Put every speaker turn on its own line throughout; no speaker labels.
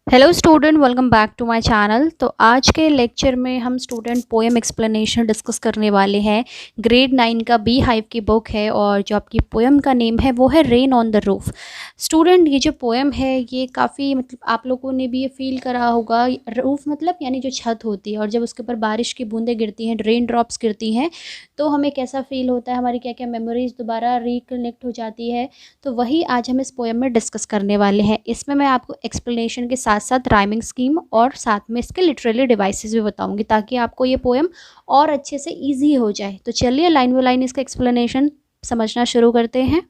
Hello student, welcome back to my channel. तो आज के लेक्चर में हम स्टूडेंट पोएम एक्सप्लेनेशन डिस्कस करने वाले हैं। ग्रेड 9 का बी हाइव की बुक है और जो आपकी पोएम का नेम है वो है rain on the roof. Student, ये जो पोएम है ये काफ़ी आप लोगों ने भी ये फील करा होगा। रूफ मतलब यानी जो छत होती है, और जब उसके ऊपर बारिश की बूंदें गिरती हैं, रेन ड्रॉप्स गिरती हैं, तो हमें कैसा फील होता है, हमारी क्या क्या मेमोरीज दोबारा रिकनेक्ट हो जाती है। तो वही आज हम इस पोएम में डिस्कस करने वाले हैं। इसमें मैं आपको एक्सप्लेनेशन के साथ साथ राइमिंग स्कीम और साथ में इसके लिटरेरी डिवाइसेस भी बताऊंगी, ताकि आपको ये पोएम और अच्छे से इजी हो जाए। तो चलिए लाइन बाय लाइन इसका एक्सप्लेनेशन समझना शुरू करते हैं।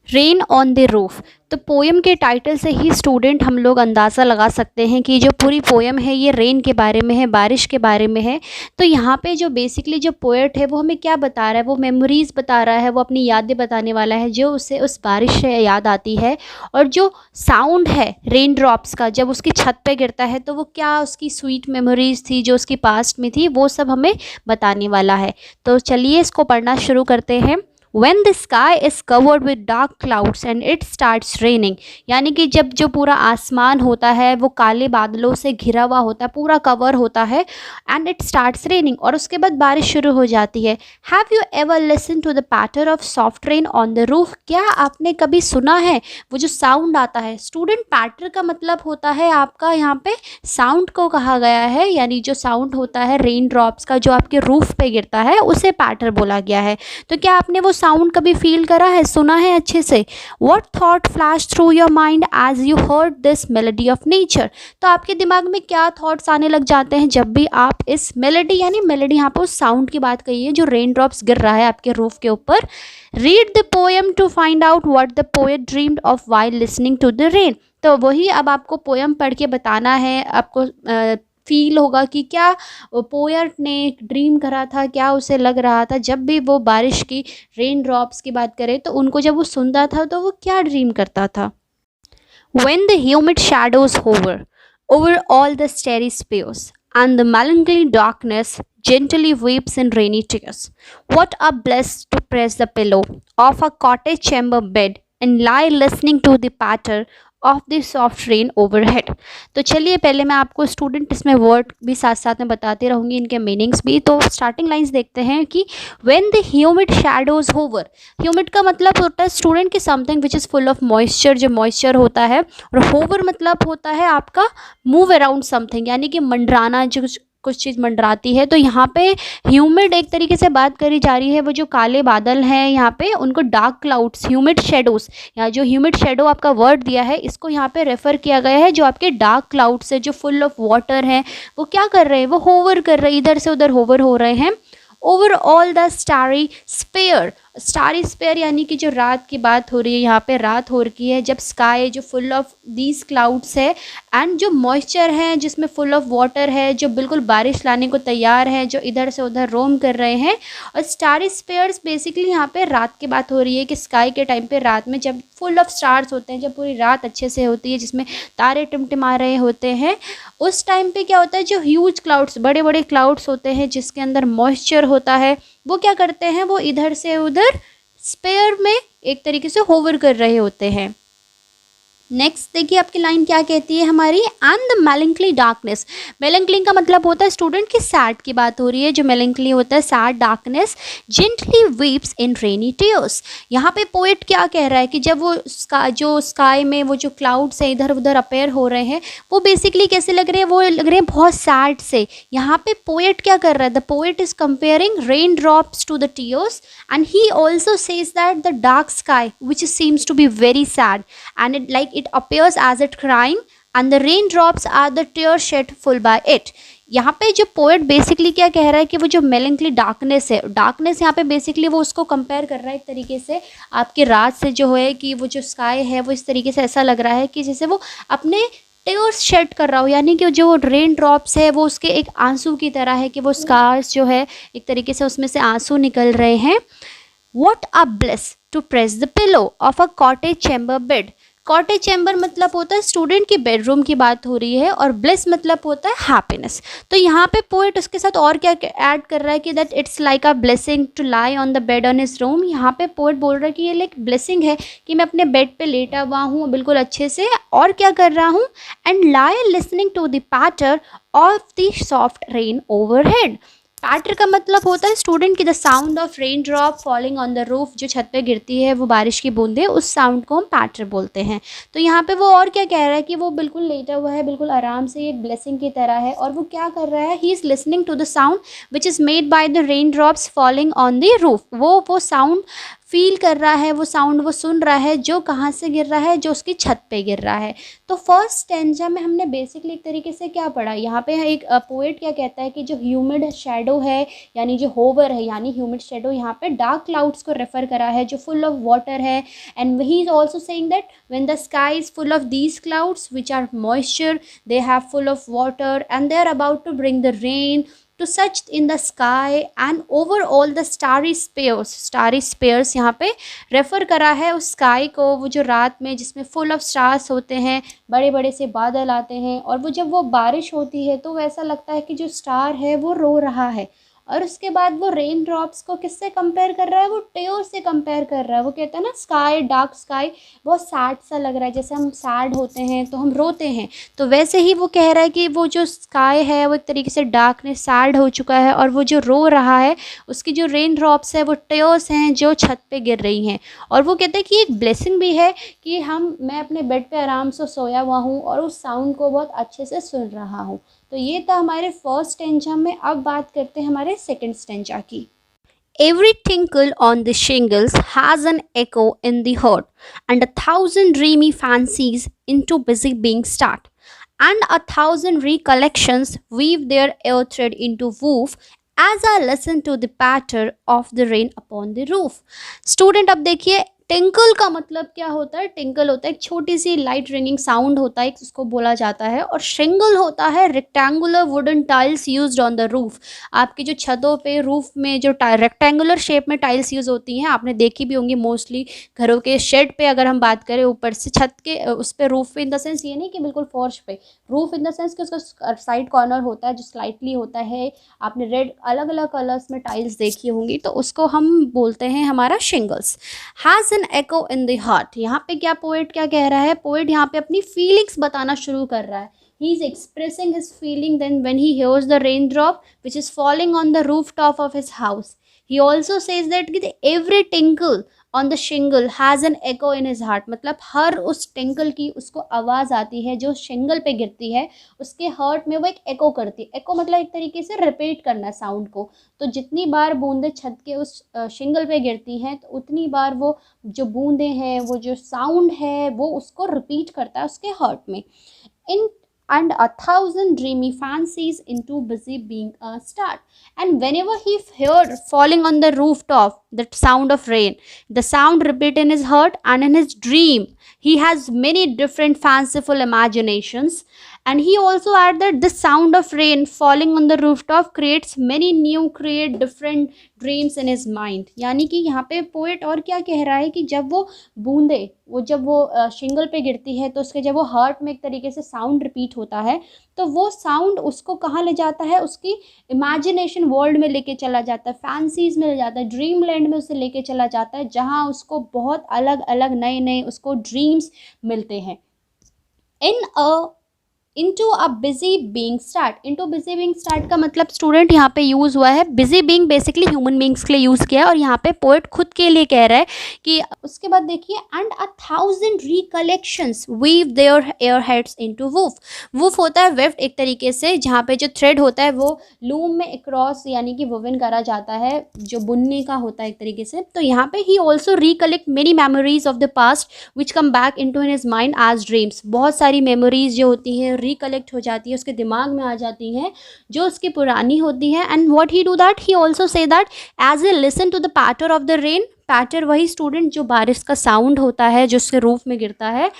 Rain on the roof. तो पोएम के टाइटल से ही स्टूडेंट हम लोग अंदाज़ा लगा सकते हैं कि जो पूरी पोएम है ये रेन के बारे में है, बारिश के बारे में है। तो यहाँ पे जो बेसिकली जो पोएट है वो हमें क्या बता रहा है, वो मेमोरीज़ बता रहा है, वो अपनी यादें बताने वाला है जो उसे उस बारिश से याद आती है। और जो साउंड है रेन ड्रॉप्स का जब उसकी छत पे गिरता है, तो वो क्या उसकी स्वीट मेमोरीज़ थी जो उसकी पास्ट में थी, वो सब हमें बताने वाला है। तो चलिए इसको पढ़ना शुरू करते हैं। When the sky is covered with dark clouds and it starts raining, यानी कि जब जो पूरा आसमान होता है वो काले बादलों से घिरा हुआ होता है, पूरा कवर होता है, and it starts raining, और उसके बाद बारिश शुरू हो जाती है। Have you ever listened to the patter of soft rain on the roof? क्या आपने कभी सुना है वो जो साउंड आता है? स्टूडेंट, पैटर का मतलब होता है आपका यहाँ पे साउंड को कहा गया है, यानी जो साउंड होता है रेन ड्रॉप्स का जो आपके रूफ पे गिरता है उसे पैटर बोला गया है। तो क्या आपने वो साउंड कभी फील करा है, सुना है अच्छे से? What thought flashed through your mind as you heard this melody of nature? तो आपके दिमाग में क्या थॉट्स आने लग जाते हैं जब भी आप इस मेलोडी, यानी मेलोडी यहाँ पे उस साउंड की बात कही है जो रेन ड्रॉप्स गिर रहा है आपके रूफ के ऊपर। Read the poem to find out what the poet dreamed of while listening to the rain. तो वही अब आपको पोएम पढ़ के बताना है, आपको फील होगा कि क्या पोएट ने ड्रीम करा था, क्या उसे लग रहा था जब भी वो बारिश की रेन ड्रॉप्स की बात करें, तो उनको जब वो सुनता था तो वो क्या ड्रीम करता था। When the humid shadows hover over all the starry spheres, and the melancholy darkness gently weeps in rainy tears, what a bliss to press the pillow of a cottage chamber bed and lie listening to the patter of the soft rain overhead. तो चलिए पहले मैं आपको student इसमें word भी साथ साथ में बताती रहूँगी, इनके मीनिंग्स भी। तो स्टार्टिंग लाइंस देखते हैं कि when the humid shadows hover. Humid का मतलब होता है स्टूडेंट कि something which is full of moisture, जो मॉइस्चर होता है। और होवर मतलब होता है आपका मूव अराउंड समथिंग, यानी कि मंडराना, जो कुछ चीज़ मंडराती है। तो यहाँ पे ह्यूमिड एक तरीके से बात करी जा रही है, वो जो काले बादल हैं यहाँ पे उनको डार्क क्लाउड्स, ह्यूमिड शेडोज, या जो ह्यूमिड शेडो आपका वर्ड दिया है इसको यहाँ पे रेफर किया गया है। जो आपके डार्क क्लाउड्स है, जो फुल ऑफ वाटर हैं, वो क्या कर रहे हैं, वो होवर कर रहे हैं, इधर से उधर होवर हो रहे हैं। Over all the starry sphere. Starry sphere यानी कि जो रात की बात हो रही है, यहाँ पे रात हो रही है जब स्काई जो फुल ऑफ दीज क्लाउड्स है एंड जो मॉइस्चर है जिसमें फुल ऑफ वाटर है, जो बिल्कुल बारिश लाने को तैयार है, जो इधर से उधर रोम कर रहे हैं। और स्टारी स्पेयर्स बेसिकली यहाँ पे रात की बात हो रही है कि स्काई के टाइम पे रात में जब फुल ऑफ स्टार्स होते हैं, जब पूरी रात अच्छे से होती है, जिसमें तारे टिमटिमा रहे होते हैं, उस टाइम पे क्या होता है, जो ह्यूज क्लाउड्स, बड़े बड़े क्लाउड्स होते हैं जिसके अंदर मॉइस्चर होता है, वो क्या करते हैं, वो इधर से उधर स्पेयर में एक तरीके से होवर कर रहे होते हैं। नेक्स्ट देखिए आपकी लाइन क्या कहती है हमारी, and the melancholy darkness. Melancholy का मतलब होता है स्टूडेंट की सैड की बात हो रही है, जो मेलंकली होता है सैड डार्कनेस, जेंटली वीप्स इन रेनी टीयर्स। यहाँ पे पोएट क्या कह रहा है कि जब वो जो स्काई में वो जो क्लाउड्स है इधर उधर अपेयर हो रहे हैं, वो बेसिकली कैसे लग रहे हैं, वो लग रहे हैं बहुत सैड से। यहाँ पे पोएट क्या कर रहा है, the poet is comparing rain drops to the tears and he also says that the dark sky which seems to be very sad and it appears as it crying and the raindrops are the tears shed full by it। यहाँ पे जो poet basically क्या कह रहा है कि वो जो मेलंकली डार्कनेस है, डार्कनेस यहाँ पे बेसिकली वो उसको कंपेयर कर रहा है एक तरीके से आपकी रात से, जो है कि वो जो स्काई है वो इस तरीके से ऐसा लग रहा है कि जैसे वो अपने टेयर्स शेड कर रहा हो, यानी कि जो रेन ड्रॉप्स है वो उसके एक आंसू की तरह है, कि वो स्कार्स जो है एक तरीके से उसमें से आंसू निकल रहे हैं। What a bliss to press the pillow of a cottage chamber bed। Cottage chamber मतलब होता है स्टूडेंट की बेडरूम की बात हो रही है, और ब्लिस मतलब होता है हैप्पीनेस। तो यहाँ पे पोएट उसके साथ और क्या ऐड कर रहा है कि that it's like a blessing to lie on the bed on his room. यहाँ पे पोएट बोल रहा है कि ये लाइक ब्लेसिंग है कि मैं अपने बेड पे लेटा हुआ हूँ बिल्कुल अच्छे से, और क्या कर रहा हूँ, and lie listening to the patter of the soft rain overhead. Patter का मतलब होता है स्टूडेंट की the sound of rain drop falling on the roof, जो छत पे गिरती है वो बारिश की बूंदें, उस साउंड को हम पैटर बोलते हैं। तो यहाँ पे वो और क्या कह रहा है कि वो बिल्कुल लेटा हुआ है बिल्कुल आराम से, एक ब्लेसिंग की तरह है, और वो क्या कर रहा है, he is listening to the sound which is made by the rain drops falling on the roof. वो साउंड फील कर रहा है, वो साउंड वो सुन रहा है जो कहाँ से गिर रहा है, जो उसकी छत पे गिर रहा है। तो फर्स्ट स्टेंजा में हमने बेसिकली एक तरीके से क्या पढ़ा, यहाँ पे एक पोएट क्या कहता है कि जो ह्यूमिड शेडो है, यानी जो होवर है, यानी ह्यूमिड शेडो, यहाँ पे डार्क क्लाउड्स को रेफर करा है जो फुल ऑफ वाटर है। And he is also saying that when the sky is full of these clouds which are moisture, they have full of water and they are about to bring the rain to such in the sky and over all the starry spheres यहाँ पे refer करा है उस sky को, वो जो रात में जिसमें फुल ऑफ स्टार्स होते हैं, बड़े बड़े से बादल आते हैं, और वो जब वो बारिश होती है तो वैसा लगता है कि जो स्टार है वो रो रहा है। और उसके बाद वो रेन ड्रॉप्स को किससे कंपेयर कर रहा है, वो टेयर से कंपेयर कर रहा है। वो कहता है ना स्काई, डार्क स्काई बहुत सैड सा लग रहा है, जैसे हम सैड होते हैं तो हम रोते हैं, तो वैसे ही वो कह रहा है कि वो जो स्काई है वो एक तरीके से डार्कनेस सैड हो चुका है, और वो जो रो रहा है उसकी जो रेन ड्रॉप्स है वो टेयर्स हैं जो छत पे गिर रही हैं। और वो कहते हैं कि एक ब्लेसिंग भी है कि मैं अपने बेड पे आराम से सोया हुआ हूँ और उस साउंड को बहुत अच्छे से सुन रहा हूँ। तो ये था हमारे फर्स्ट स्टेंजा में। अब बात करते हैं हमारे सेकंड स्टेंजा की। Every tinkle on the shingles has an echo in the heart, and 1,000 dreamy fancies into busy being start, and 1,000 recollections weave their air thread into woof as I listen to the patter of the rain upon the roof. Student अब देखिए, tinkle का मतलब क्या होता है, tinkle होता है एक छोटी सी लाइट रिंगिंग साउंड होता है, उसको बोला जाता है। और शिंगल होता है rectangular wooden tiles used on the roof. आपकी जो छतों पे रूफ में जो रेक्टेंगुलर शेप में टाइल्स यूज़ होती हैं, आपने देखी भी होंगी मोस्टली घरों के शेड पे। अगर हम बात करें ऊपर से छत के उस पर रूफ पे, इन द सेंस ये नहीं कि बिल्कुल फर्श पे, रूफ इन द सेंस कि उसका साइड कॉर्नर होता है जो स्लाइटली होता है। आपने रेड अलग अलग कलर्स में टाइल्स देखी होंगी, तो उसको हम बोलते हैं हमारा shingles. Has an echo in the heart. यहाँ पे क्या पोएट क्या कह रहा है, पोएट यहाँ पे अपनी फीलिंग्स बताना शुरू कर रहा है। He is expressing his feeling then when he hears the rain drop which is falling on the roof top of his house. He also says that every tinkle on the shingle has an echo in his heart, मतलब हर उस tinkle की उसको आवाज़ आती है जो शिंगल पे गिरती है, उसके हार्ट में वो एक एको करती है। एको मतलब एक तरीके से रिपीट करना साउंड को। तो जितनी बार बूंदें छत के उस शिंगल पे गिरती हैं, तो उतनी बार वो जो बूंदें हैं, वो जो साउंड है, वो उसको रिपीट करता है उसके हार्ट में। इन and 1,000 dreamy fancies into busy being a start. And whenever he heard falling on the rooftop that sound of rain, the sound repeat in his heart, and in his dream he has many different fanciful imaginations. And he also added that the sound of rain falling on the rooftop creates many new create different dreams in his mind. यानी कि यहाँ पे poet और क्या कह रहा है कि जब वो बूंदे जब वो शिंगल पे गिरती है, तो उसके जब वो हार्ट में एक तरीके से साउंड रिपीट होता है, तो वो साउंड उसको कहाँ ले जाता है, उसकी इमेजिनेशन वर्ल्ड में लेके चला जाता है, फैंसीज में ले जाता है, ड्रीम लैंड में उसे लेके चला जाता है, जहाँ उसको बहुत अलग अलग नए नए उसको ड्रीम्स मिलते हैं। into a busy being start। into busy being start का मतलब स्टूडेंट यहाँ पे यूज़ हुआ है, busy being basically human beings के लिए यूज़ किया है, और यहाँ पे पोएट खुद के लिए कह रहा है कि उसके बाद देखिए and 1,000 recollections weave their airheads into woof। woof होता है वेफ्ट एक तरीके से, जहाँ पे जो थ्रेड होता है वो लूम में अक्रॉस यानी कि वुवन करा जाता है, जो बुनने का होता है एक तरीके से। तो यहाँ पे he also recollect many memories of the past which come back into his mind as dreams. बहुत सारी मेमोरीज जो होती हैं रिकलेक्ट हो जाती है, उसके दिमाग में आ जाती हैं जो उसकी पुरानी होती है। And what he do that, he also say that as a listen to the patter of the rain. Patter वही स्टूडेंट जो बारिश का साउंड होता है जो उसके रूफ में गिरता है।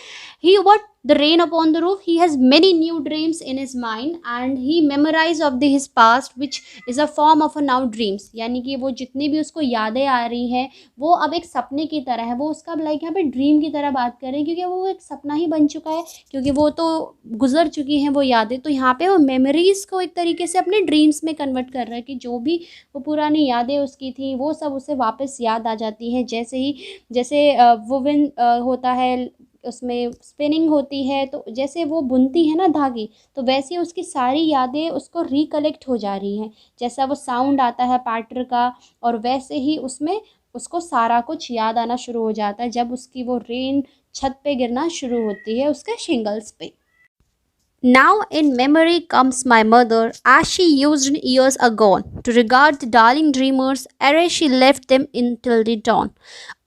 ही what the rain upon the roof. He has many new dreams in his mind and he memorized of his past, which is a form of a now dreams. यानी कि वो जितनी भी उसको यादें आ रही हैं वो अब एक सपने की तरह है, वो उसका लाइक यहाँ पे ड्रीम की तरह बात कर रहे हैं, क्योंकि वो एक सपना ही बन चुका है, क्योंकि वो तो गुजर चुकी हैं वो यादें। तो यहाँ पे वो मेमोरीज़ को एक तरीके से अपने ड्रीम्स में कन्वर्ट कर रहा है कि जो भी वो पुरानी यादें उसकी थी वो सब उसे वापस याद आ जाती है। जैसे वुवन होता है, उसमें स्पिनिंग होती है, तो जैसे वो बुनती है ना धागे, तो वैसे उसकी सारी यादें उसको रिकलेक्ट हो जा रही हैं। जैसा वो साउंड आता है पैटर का, और वैसे ही उसमें उसको सारा कुछ याद आना शुरू हो जाता है जब उसकी वो रेन छत पे गिरना शुरू होती है उसके शिंगल्स पे। Now in memory comes my mother, as she used in years agone, to regard the darling dreamers ere she left them until the dawn.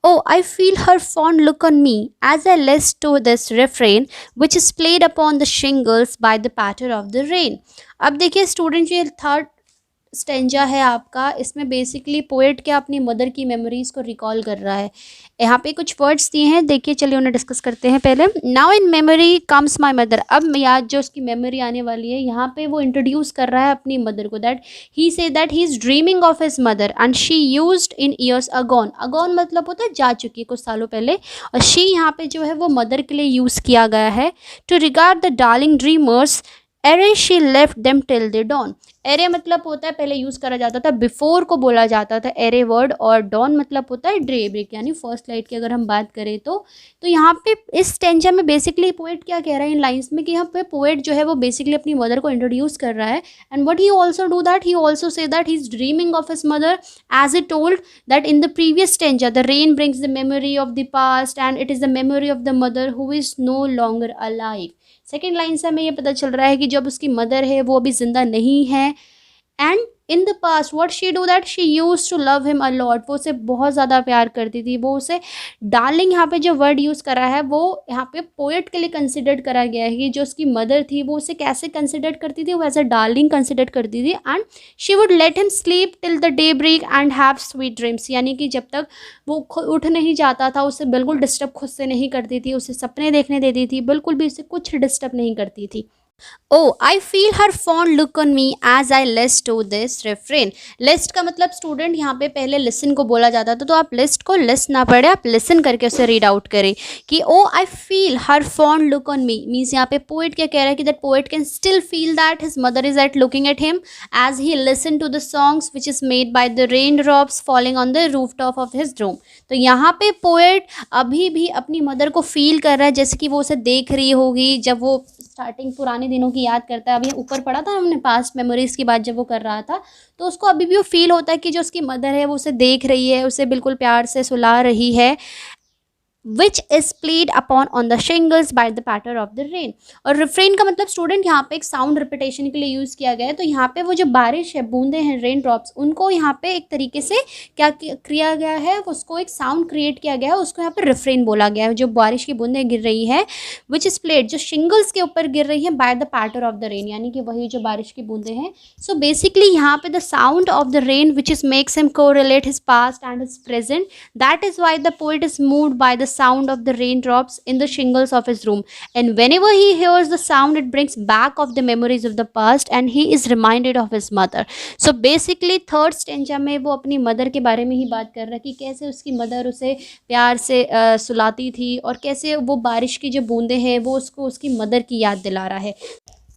Oh, I feel her fond look on me as I listen to this refrain, which is played upon the shingles by the patter of the rain. अब देखिए student, ये third stanza है आपका, इसमें basically poet क्या अपनी mother की memories को रिकॉल कर रहा है। यहाँ पे कुछ वर्ड्स दिए हैं, देखिए चलिए उन्हें डिस्कस करते हैं। पहले now in memory comes my mother, अब याद जो उसकी मेमोरी आने वाली है, यहाँ पे वो इंट्रोड्यूस कर रहा है अपनी मदर को, that he say that he is dreaming of his mother and she used in years agone. Agone मतलब होता है जा चुकी, कुछ सालों पहले, और शी यहाँ पे जो है वो मदर के लिए यूज़ किया गया है। To regard the darling dreamers ere she left them till the dawn. Ere मतलब होता है, पहले यूज़ करा जाता था, बिफोर को बोला जाता था एरे वर्ड, और डॉन मतलब होता है डे ब्रेक यानी फर्स्ट लाइट की अगर हम बात करें तो यहाँ पे इस स्टेंजा में बेसिकली पोएट क्या कह रहा है इन लाइन्स में, कि यहाँ पे पोएट जो है वो बेसिकली अपनी मदर को इंट्रोड्यूस कर रहा है। And what he also do that, he also say that he is dreaming of his mother as it told that in the previous stanza the rain brings the memory of the past and it is the memory of the mother who is no longer alive. Second line से हमें ये पता चल रहा है कि जब उसकी मदर है वो अभी ज़िंदा नहीं है। And in the past what she do that she use to love him a lot, वो उसे बहुत ज़्यादा प्यार करती थी, वो उसे डार्लिंग, यहाँ पे जो वर्ड यूज़ करा है वो यहाँ पे पोएट के लिए कंसिडर्ड करा गया है कि जो उसकी मदर थी वो उसे कैसे कंसिडर करती थी, वो एज अ डार्लिंग कंसिडर करती थी। And she would let him sleep till the day break and have sweet dreams, यानी कि जब तक वो उठ नहीं जाता था उसे बिल्कुल डिस्टर्ब खुद से नहीं करती थी, उसे सपने देखने देती थी, बिल्कुल भी उसे कुछ डिस्टर्ब नहीं करती थी। Oh, I feel her fond look on me as I listen to this refrain. List का मतलब स्टूडेंट यहाँ पे पहले लिसन को बोला जाता था, तो आप लिस्ट को लिस्ट ना पढ़े, आप लिसन करके उसे रीड आउट करें कि oh I feel her fond look on me, means यहाँ पे पोएट क्या कह रहा है कि that poet can still feel that his mother is at looking at him as he listen to the songs which is made by the rain drops falling on the roof top of his room. तो यहाँ पे poet अभी भी अपनी mother को feel कर रहा है जैसे कि वो उसे देख रही होगी, जब वो स्टार्टिंग पुराने दिनों की याद करता है। अभी ऊपर पढ़ा था हमने पास्ट मेमोरीज़ की बात जब वो कर रहा था, तो उसको अभी भी वो फील होता है कि जो उसकी मदर है वो उसे देख रही है, उसे बिल्कुल प्यार से सुला रही है। Which is played upon on the shingles by the patter of the rain. और रिफ्रेन का मतलब स्टूडेंट यहाँ पे एक साउंड रिपीटेशन के लिए यूज़ किया गया है। तो यहाँ पे वो जो बारिश है, बूंदे हैं, रेन ड्रॉप्स, उनको यहाँ पे एक तरीके से क्या किया गया है, उसको एक साउंड क्रिएट किया गया है, उसको यहाँ पे रिफ्रेन बोला गया है। जो बारिश की बूंदें गिर रही है, विच इज़ प्लेड, जो शिंगल्स के ऊपर गिर रही है, by the patter of the rain, यानी कि वही जो बारिश की बूंदें हैं। सो बेसिकली यहाँ पे the sound of the rain which is makes him correlate his past and his present, that is why the poet is moved by the sound of the raindrops in the shingles of his room, and whenever he hears the sound it brings back of the memories of the past and he is reminded of his mother. So basically third stanza में वो अपनी mother के बारे में ही बात कर रहा है कि कैसे उसकी मदर उसे प्यार से सुलाती थी और कैसे वो बारिश की जो बूंदें हैं वो उसको उसकी मदर की याद दिला रहा है।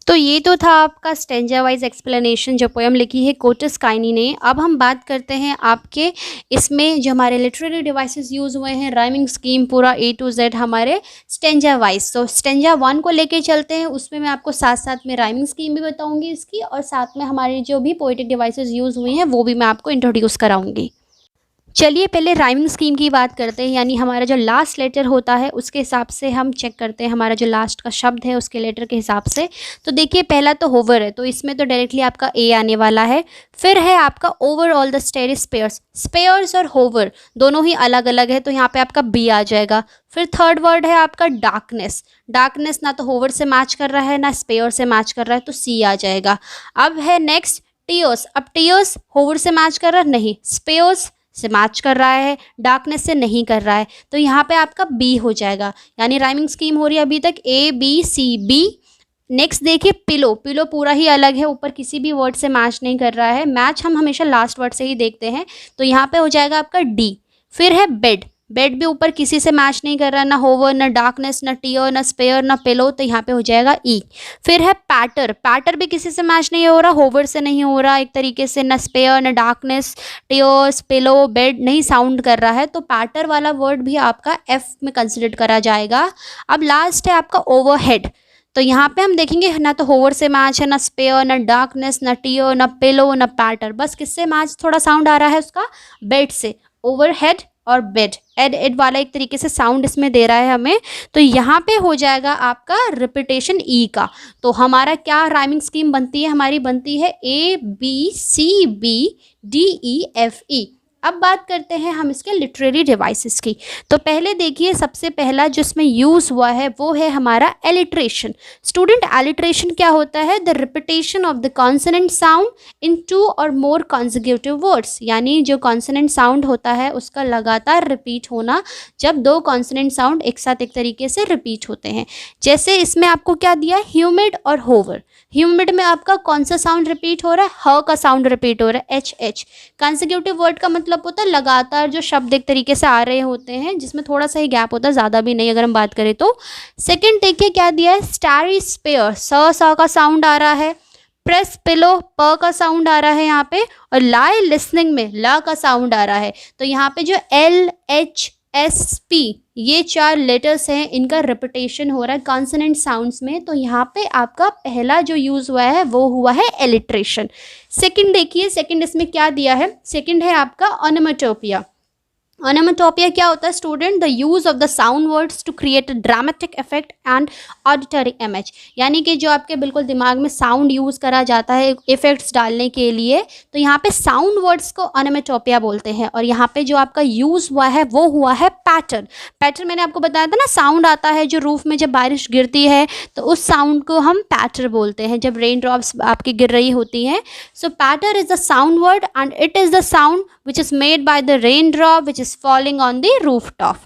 तो ये तो था आपका स्टेंजा वाइज एक्सप्लेनेशन जो पोएम लिखी है कोटस काइनी ने। अब हम बात करते हैं आपके इसमें जो हमारे लिटरेरी डिवाइसेस यूज़ हुए हैं, राइमिंग स्कीम पूरा A to Z हमारे स्टेंजा वाइज। तो स्टेंजा 1 को लेके चलते हैं, उसमें मैं आपको साथ साथ में राइमिंग स्कीम भी बताऊंगी इसकी, और साथ में हमारी जो भी पोएटिक डिवाइसेस यूज़ हुई हैं वो भी मैं आपको इंट्रोड्यूस कराऊंगी। चलिए पहले राइमिंग स्कीम की बात करते हैं, यानी हमारा जो लास्ट लेटर होता है उसके हिसाब से हम चेक करते हैं हमारा जो लास्ट का शब्द है उसके लेटर के हिसाब से। तो देखिए पहला तो होवर है, तो इसमें तो डायरेक्टली आपका ए आने वाला है। फिर है आपका over all the starry spheres, spheres और होवर दोनों ही अलग अलग है, तो यहाँ पे आपका बी आ जाएगा। फिर थर्ड वर्ड है आपका डार्कनेस, डार्कनेस ना तो होवर से मैच कर रहा है ना स्पेयर से मैच कर रहा है, तो सी आ जाएगा। अब है नेक्स्ट टीयर्स, अब टीयर्स होवर से मैच कर रहा है नहीं, स्पेयर्स से मैच कर रहा है, डार्कनेस से नहीं कर रहा है, तो यहाँ पे आपका बी हो जाएगा। यानी राइमिंग स्कीम हो रही है अभी तक A B C B. Next देखिए पिलो, पिलो पूरा ही अलग है, ऊपर किसी भी वर्ड से मैच नहीं कर रहा है, मैच हम हमेशा लास्ट वर्ड से ही देखते हैं, तो यहाँ पे हो जाएगा आपका डी। फिर है बेड, बेड भी ऊपर किसी से मैच नहीं कर रहा है, ना होवर, ना डार्कनेस, ना टीयर, ना स्पेयर, ना पिलो, तो यहाँ पे हो जाएगा ई। फिर है पैटर, पैटर भी किसी से मैच नहीं हो रहा, होवर से नहीं हो रहा एक तरीके से, ना स्पेयर, ना डार्कनेस, टीयर्स, पिलो, बेड नहीं साउंड कर रहा है, तो पैटर वाला वर्ड भी आपका एफ में कंसिडर करा जाएगा। अब लास्ट है आपका ओवरहेड, तो यहाँ पे हम देखेंगे ना तो होवर से मैच है, ना स्पेयर, ना डार्कनेस, ना टीयर, ना पिलो, ना पैटर, बस किससे मैच थोड़ा साउंड आ रहा है उसका, बेड से। ओवरहेड और बेड, एड एड वाला एक तरीके से साउंड इसमें दे रहा है हमें, तो यहाँ पे हो जाएगा आपका रिपीटेशन ई का। तो हमारा क्या राइमिंग स्कीम बनती है, हमारी बनती है A B C B D E F E. अब बात करते हैं हम इसके लिटरेरी डिवाइसेस की। तो पहले देखिए सबसे पहला जो इसमें यूज़ हुआ है वो है हमारा एलिट्रेशन। स्टूडेंट एलिट्रेशन क्या होता है, the repetition of the consonant sound in 2 और मोर कॉन्जिक्यूटिव वर्ड्स, यानी जो कॉन्सोनेंट साउंड होता है उसका लगातार रिपीट होना, जब 2 कॉन्सोनेंट साउंड एक साथ एक तरीके से रिपीट होते हैं। जैसे इसमें आपको क्या दिया, ह्यूमिड और होवर। ह्यूमिड में आपका कौन सा साउंड रिपीट हो रहा है, ह का साउंड रिपीट हो रहा है, एच एच। कंसेक्यूटिव वर्ड का मतलब होता है लगातार जो शब्द एक तरीके से आ रहे होते हैं, जिसमें थोड़ा सा ही गैप होता है, ज़्यादा भी नहीं अगर हम बात करें तो। सेकंड देखिए क्या दिया है, स्टारी स्पेयर, स का साउंड आ रहा है। प्रेस पिलो, प का साउंड आ रहा है यहाँ पे। और लाई लिसनिंग में ला का साउंड आ रहा है। तो यहाँ पे जो एल एच एस पी ये 4 लेटर्स हैं, इनका रिपीटेशन हो रहा है कॉन्सोनेंट साउंड्स में, तो यहाँ पे आपका पहला जो यूज़ हुआ है वो हुआ है एलिट्रेशन। सेकंड देखिए, सेकंड इसमें क्या दिया है, सेकंड है आपका ओनोमेटोपिया। ओनोमेटोपिया क्या होता है student, the use of the sound words to create a dramatic effect and auditory image, यानी कि जो आपके बिल्कुल दिमाग में साउंड यूज करा जाता है इफेक्ट्स डालने के लिए, तो यहाँ पे साउंड वर्ड्स को ओनोमेटोपिया बोलते हैं। और यहाँ पे जो आपका यूज हुआ है वो हुआ है पैटर्न। पैटर्न मैंने आपको बताया था ना, साउंड आता है जो रूफ में जब बारिश गिरती है तो उस साउंड को हम पैटर बोलते हैं, जब रेन ड्रॉप्स आपकी गिर रही होती हैं। So patter is the sound word and it is the sound which is made by the rain drop which falling on the rooftop।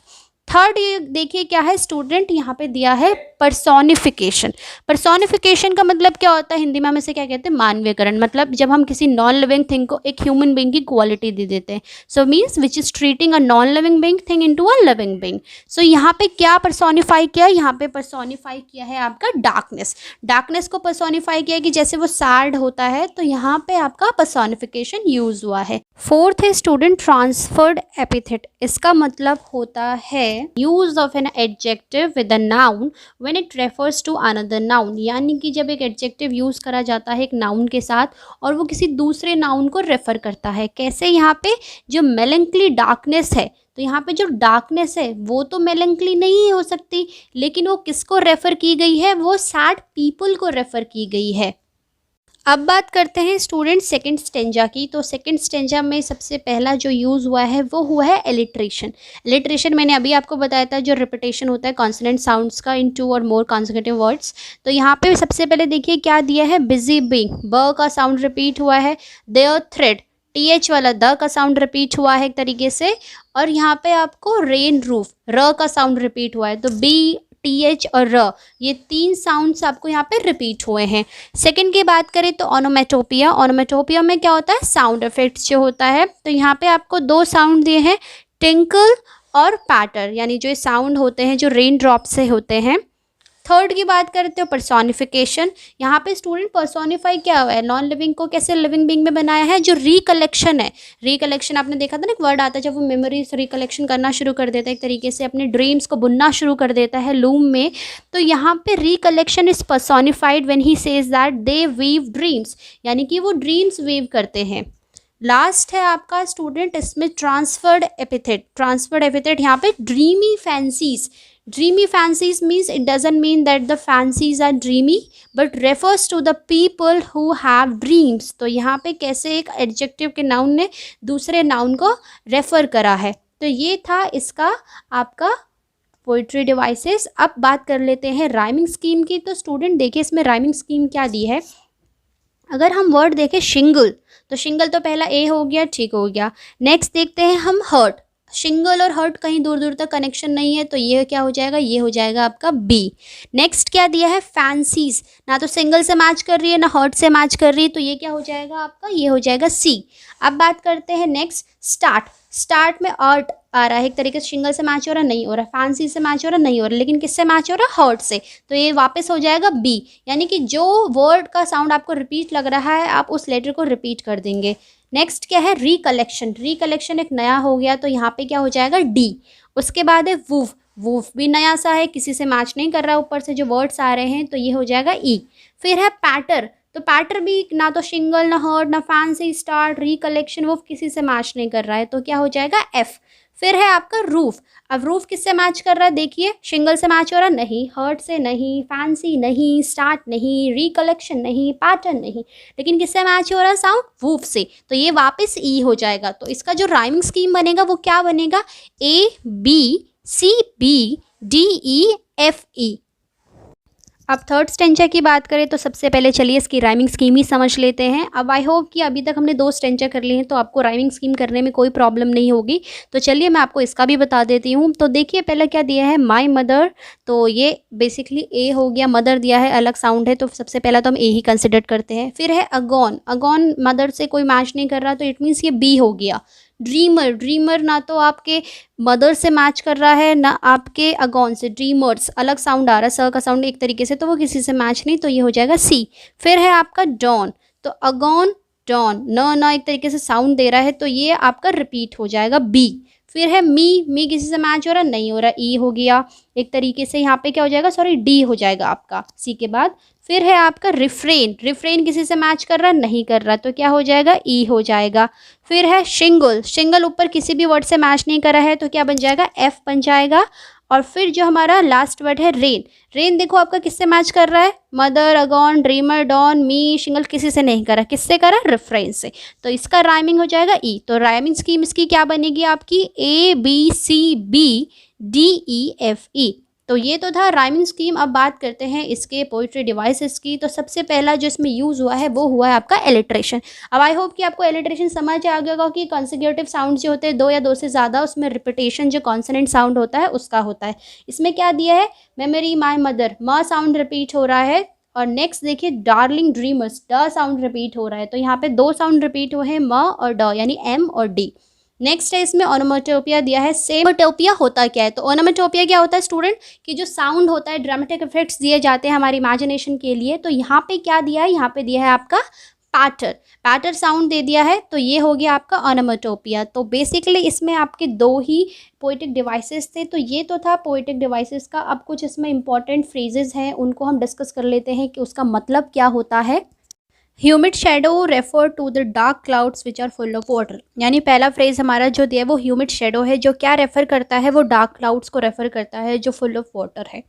Third ये देखिए क्या है स्टूडेंट, यहाँ पे दिया है पर्सोनिफिकेशन। पर्सोनिफिकेशन का मतलब क्या होता है, हिंदी में हम इसे क्या कहते हैं, मानवीयकरण। मतलब जब हम किसी नॉन लिविंग थिंग को एक ह्यूमन बीइंग की क्वालिटी दे देते हैं। So means which is treating a non living being thing into a living being. सो यहाँ पे क्या पर्सोनिफाई किया, यहाँ पे पर्सोनिफाई किया है आपका डार्कनेस। डार्कनेस को पर्सोनिफाई किया है कि जैसे वो सैड होता है, तो यहाँ पे आपका पर्सोनिफिकेशन यूज हुआ है। फोर्थ है स्टूडेंट ट्रांसफर्ड एपिथेट। इसका मतलब होता है use of an adjective with a noun when it refers to another noun, यानी कि जब एक एडजेक्टिव यूज करा जाता है एक नाउन के साथ और वो किसी दूसरे नाउन को रेफर करता है। कैसे, यहाँ पे जो मेलंकली डार्कनेस है, तो यहाँ पे जो डार्कनेस है वो तो मेलंकली नहीं हो सकती, लेकिन वो किसको रेफर की गई है, वो सैड पीपल को रेफर की गई है। अब बात करते हैं स्टूडेंट सेकंड स्टेंजा की। तो सेकंड स्टेंजा में सबसे पहला जो यूज़ हुआ है वो हुआ है एलिट्रेशन। एलिट्रेशन मैंने अभी आपको बताया था, जो रिपीटेशन होता है कॉन्सोनेंट साउंड्स का इन 2 और मोर कॉन्जिक्यूटिव वर्ड्स। तो यहाँ पे सबसे पहले देखिए क्या दिया है, बिजी बीइंग, ब का साउंड रिपीट हुआ है। देयर थ्रेड, टीएच वाला द का साउंड रिपीट हुआ है एक तरीके से। और यहाँ पे आपको रेन रूफ, र का साउंड रिपीट हुआ है। तो बी, टीएच और र, ये 3 साउंड्स आपको यहाँ पे रिपीट हुए हैं। सेकंड की बात करें तो ओनोमेटोपिया। ओनोमेटोपिया में क्या होता है, साउंड इफेक्ट्स जो होता है। तो यहाँ पे आपको 2 साउंड दिए हैं, टिंकल और पैटर, यानी जो साउंड होते हैं जो रेन ड्रॉप से होते हैं। थर्ड की बात करते हो पर्सोनिफिकेशन। यहाँ पे स्टूडेंट पर्सोनिफाई क्या हुआ है, नॉन लिविंग को कैसे लिविंग बीइंग में बनाया है। जो रिकलेक्शन है, रिकलेक्शन आपने देखा था ना, एक वर्ड आता है जब वो मेमोरीज रिकलेक्शन करना शुरू कर देता है, एक तरीके से अपने ड्रीम्स को बुनना शुरू कर देता है लूम में। तो यहाँ पे recollection is personified when he says that they weave dreams, यानी कि वो ड्रीम्स वीव करते हैं। लास्ट है आपका स्टूडेंट इसमें ट्रांसफर्ड एपिथेट। ट्रांसफर्ड एपिथेट यहाँ पे dreamy fancies. Dreamy fancies means it doesn't mean that the fancies are dreamy but refers to the people who have dreams। तो यहाँ पे कैसे एक एडजेक्टिव के नाउन ने दूसरे नाउन को रेफर करा है। तो ये था इसका आपका पोइट्री डिवाइसेस। अब बात कर लेते हैं राइमिंग स्कीम की। तो स्टूडेंट देखिए इसमें राइमिंग स्कीम क्या दी है। अगर हम वर्ड देखें शिंगल, तो शिंगल तो पहला ए हो गया, ठीक हो गया। नेक्स्ट देखते हैं हम हर्ट। शिंगल और हर्ट कहीं दूर दूर तक कनेक्शन नहीं है, तो ये क्या हो जाएगा, ये हो जाएगा आपका बी। नेक्स्ट क्या दिया है, फैंसीज, ना तो सिंगल से मैच कर रही है ना हर्ट से मैच कर रही है, तो ये क्या हो जाएगा आपका, ये हो जाएगा सी। अब बात करते हैं नेक्स्ट स्टार्ट। स्टार्ट में अर्ट आ रहा है, एक तरीके से सिंगल से मैच हो रहा नहीं हो रहा, फैंसी से मैच हो रहा नहीं हो रहा, लेकिन किससे मैच हो रहा, हर्ट से, तो ये वापस हो जाएगा बी। यानी कि जो वर्ड का साउंड आपको रिपीट लग रहा है आप उस लेटर को रिपीट कर देंगे। नेक्स्ट क्या है, रिकलेक्शन। रिकलेक्शन एक नया हो गया, तो यहाँ पे क्या हो जाएगा, डी। उसके बाद है वूफ। वूफ भी नया सा है, किसी से मैच नहीं कर रहा, ऊपर से जो वर्ड्स आ रहे हैं, तो ये हो जाएगा ई। फिर है पैटर। तो पैटर भी ना तो सिंगल ना हर्ट ना फैंसी स्टार्ट रिकलेक्शन वूफ किसी से मैच नहीं कर रहा है, तो क्या हो जाएगा एफ। फिर है आपका रूफ। अब रूफ किससे मैच कर रहा है, देखिए सिंगल से मैच हो रहा नहीं, हर्ट से नहीं, फैंसी नहीं, स्टार्ट नहीं, रिकलेक्शन नहीं, पैटर्न नहीं, लेकिन किससे मैच हो रहा है साउंड, वूफ से, तो ये वापस ई हो जाएगा। तो इसका जो राइमिंग स्कीम बनेगा वो क्या बनेगा, A B C B D E F E. अब थर्ड स्टेंचा की बात करें तो सबसे पहले चलिए इसकी राइमिंग स्कीम ही समझ लेते हैं। अब आई होप कि अभी तक हमने 2 स्टेंचा कर लिए हैं तो आपको राइमिंग स्कीम करने में कोई प्रॉब्लम नहीं होगी। तो चलिए मैं आपको इसका भी बता देती हूँ। तो देखिए पहले क्या दिया है, माई मदर, तो ये बेसिकली ए हो गया, मदर दिया है अलग साउंड है, तो सबसे पहला तो हम ए ही कंसिडर करते हैं। फिर है अगॉन। अगॉन मदर से कोई मैच नहीं कर रहा, तो इट मीन्स ये बी हो गया। ड्रीमर। ड्रीमर ना तो आपके मदर से मैच कर रहा है ना आपके अगॉन से, ड्रीमर्स अलग साउंड आ रहा है, स का साउंड एक तरीके से, तो वो किसी से मैच नहीं, तो ये हो जाएगा सी। फिर है आपका डॉन। तो अगॉन डॉन, न एक तरीके से साउंड दे रहा है, तो ये आपका रिपीट हो जाएगा बी। फिर है मी। मी किसी से मैच हो रहा नहीं हो रहा, ई हो गया एक तरीके से, यहाँ पे क्या हो जाएगा, सॉरी डी हो जाएगा आपका सी के बाद। फिर है आपका रिफ्रेन। रिफ्रेन किसी से मैच कर रहा नहीं कर रहा, तो क्या हो जाएगा, ई हो जाएगा। फिर है शिंगल। शिंगल ऊपर किसी भी वर्ड से मैच नहीं कर रहा है, तो क्या बन जाएगा, एफ बन जाएगा। और फिर जो हमारा लास्ट वर्ड है रेन। रेन देखो आपका किससे मैच कर रहा है, मदर, अगॉन, ड्रीमर, डॉन, मी, शिंगल किसी से नहीं कर रहा, किससे कर रहा है, रिफ्रेन से, तो इसका राइमिंग हो जाएगा ई। तो राइमिंग स्कीम इसकी क्या बनेगी आपकी, A B C B D E F E. तो ये तो था राइमिंग स्कीम। अब बात करते हैं इसके पोइट्री डिवाइसेस की। तो सबसे पहला जो इसमें यूज़ हुआ है वो हुआ है आपका एलिट्रेशन। अब आई होप कि आपको एलिट्रेशन समझ आ गया होगा कि कॉन्सिक्यूटिव साउंड जो होते हैं 2 या 2 से ज़्यादा, उसमें रिपीटेशन जो कॉन्सोनेंट साउंड होता है उसका होता है। इसमें क्या दिया है, मेमोरी माई मदर, म साउंड रिपीट हो रहा है। और नेक्स्ट देखिए डार्लिंग ड्रीमर्स, ड साउंड रिपीट हो रहा है, तो यहाँ पे 2 साउंड रिपीट हुए हैं, म और ड, यानी एम और डी। नेक्स्ट है इसमें ओनोमेटोपिया दिया है। सेमोटोपिया होता क्या है, तो ओनोमेटोपिया क्या होता है स्टूडेंट, कि जो साउंड होता है, ड्रामेटिक इफेक्ट्स दिए जाते हैं हमारी इमेजिनेशन के लिए। तो यहाँ पे क्या दिया है, यहाँ पे दिया है आपका पैटर। पैटर साउंड दे दिया है, तो ये हो गया आपका ओनोमेटोपिया। तो बेसिकली इसमें आपके 2 ही पोइटिक डिवाइसेस थे। तो ये तो था पोइटिक डिवाइसेस का। अब कुछ इसमें इंपॉर्टेंट फ्रेजेस हैं, उनको हम डिस्कस कर लेते हैं कि उसका मतलब क्या होता है। Humid shadow refer to the dark clouds which are full of water. यानी पहला फ्रेज हमारा जो दिया है वो ह्यूमिड शेडो है, जो क्या रेफर करता है, वो डार्क क्लाउड्स को रेफर करता है जो फुल ऑफ वाटर है।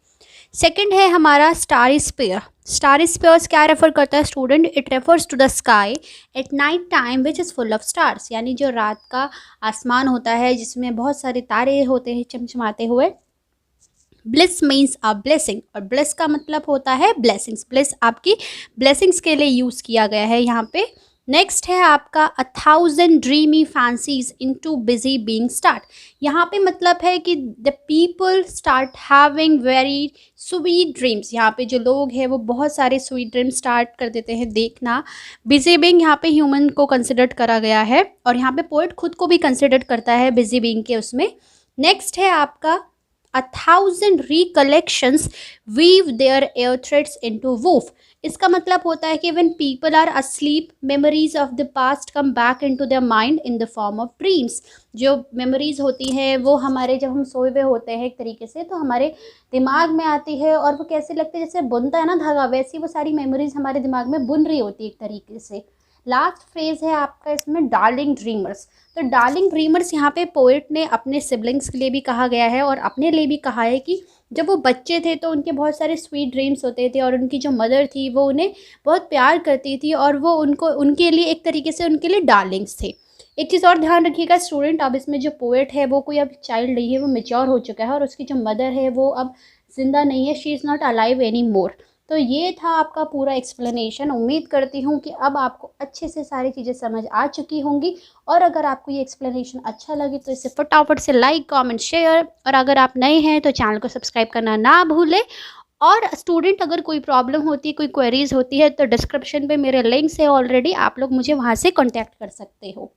सेकंड है हमारा स्टारी स्पेयर। स्टारी स्पेयर्स क्या रेफर करता है student, it refers to the sky at night time which is full of stars. यानी जो रात का आसमान होता है जिसमें बहुत सारे तारे होते हैं चमचमाते हुए। ब्लिस मीन्स अ ब्लेसिंग, और ब्लेस का मतलब होता है ब्लेसिंग्स। ब्लेस आपकी ब्लेसिंग्स के लिए यूज़ किया गया है यहाँ पे। नेक्स्ट है आपका 1000 dreamy fancies into busy being start. यहाँ पे मतलब है कि the people start having very sweet dreams. यहाँ पे जो लोग हैं वो बहुत सारे स्वीट ड्रीम्स स्टार्ट कर देते हैं देखना। बिजी बीइंग यहाँ पे ह्यूमन को कंसिडर करा गया है, और यहाँ पे पोएट खुद को भी कंसिडर करता है बिजी बीइंग के उसमें। नेक्स्ट है आपका 1000 recollections weave their air threads into woof। इसका मतलब होता है कि when people are asleep, memories of the past come back into their mind in the form of dreams। जो memories होती हैं वो हमारे, जब हम सोए हुए होते हैं एक तरीके से, तो हमारे दिमाग में आती है, और वो कैसे लगती है, जैसे बुनता है ना धागा, वैसी वो सारी मेमोरीज हमारे दिमाग में बुन रही होती है एक तरीके से। लास्ट फ्रेज है आपका इसमें डार्लिंग ड्रीमर्स। तो डार्लिंग ड्रीमर्स यहाँ पे पोएट ने अपने सिबलिंग्स के लिए भी कहा गया है और अपने लिए भी कहा है कि जब वो बच्चे थे तो उनके बहुत सारे स्वीट ड्रीम्स होते थे, और उनकी जो मदर थी वो उन्हें बहुत प्यार करती थी, और वो उनको, उनके लिए एक तरीके से उनके लिए डार्लिंग्स थे। एक चीज़ और ध्यान रखिएगा स्टूडेंट, अब इसमें जो पोएट है वो कोई अब चाइल्ड नहीं है, वो मेच्योर हो चुका है, और उसकी जो मदर है वो अब जिंदा नहीं है, she is not alive any more. तो ये था आपका पूरा एक्सप्लेनेशन। उम्मीद करती हूँ कि अब आपको अच्छे से सारी चीज़ें समझ आ चुकी होंगी। और अगर आपको ये एक्सप्लेनेशन अच्छा लगे तो इसे फटाफट से लाइक, कमेंट, शेयर, और अगर आप नए हैं तो चैनल को सब्सक्राइब करना ना भूलें। और स्टूडेंट अगर कोई प्रॉब्लम होती है, कोई क्वेरीज होती है, तो डिस्क्रिप्शन पे मेरे लिंक्स है ऑलरेडी, आप लोग मुझे वहाँ से कॉन्टैक्ट कर सकते हो।